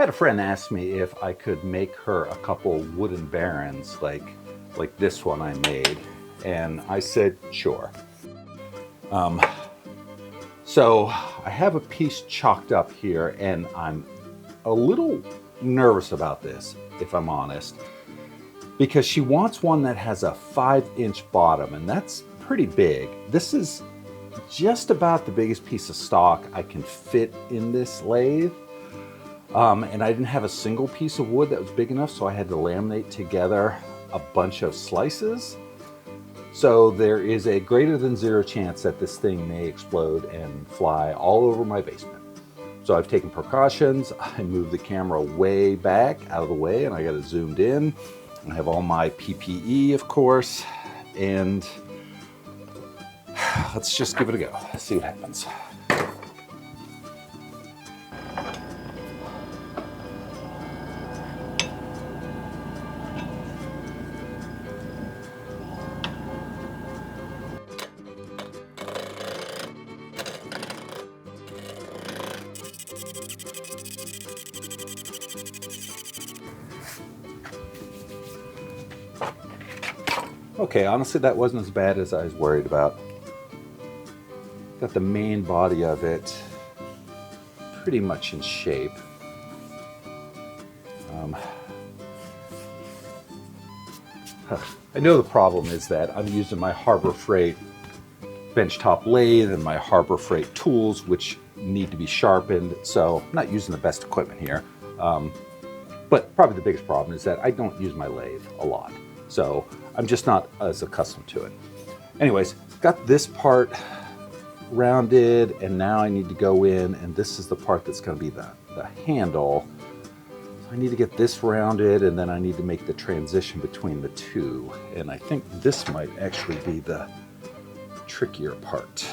I had a friend ask me if I could make her a couple wooden barons like this one I made, and I said sure. So I have a piece chalked up here, and I'm a little nervous about this, if I'm honest, because she wants one that has a 5-inch bottom, and that's pretty big. This is just about the biggest piece of stock I can fit in this lathe. And I didn't have a single piece of wood that was big enough, so I had to laminate together a bunch of slices. So there is a greater than 0 chance that this thing may explode and fly all over my basement. So I've taken precautions. I moved the camera way back out of the way, and I got it zoomed in. I have all my PPE, of course, and let's just give it a go. See what happens. Okay, honestly, that wasn't as bad as I was worried about. Got the main body of it pretty much in shape. I know the problem is that I'm using my Harbor Freight benchtop lathe and my Harbor Freight tools, which need to be sharpened, so I'm not using the best equipment here. But probably the biggest problem is that I don't use my lathe a lot, so I'm just not as accustomed to it. Anyways, got this part rounded, and now I need to go in, and this is the part that's going to be the handle. So I need to get this rounded, and then I need to make the transition between the two, and I think this might actually be the trickier part.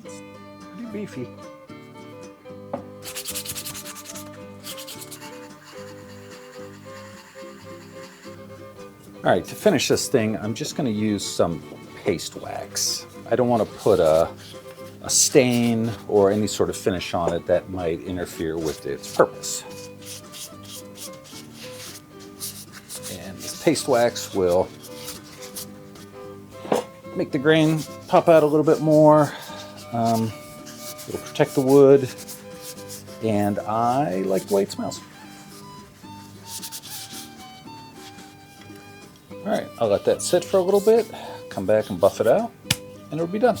That's pretty beefy. All right, to finish this thing, I'm just going to use some paste wax. I don't want to put a stain or any sort of finish on it that might interfere with its purpose. And this paste wax will make the grain pop out a little bit more. It'll protect the wood, and I like the way it smells. All right, I'll let that sit for a little bit, come back and buff it out, and it'll be done.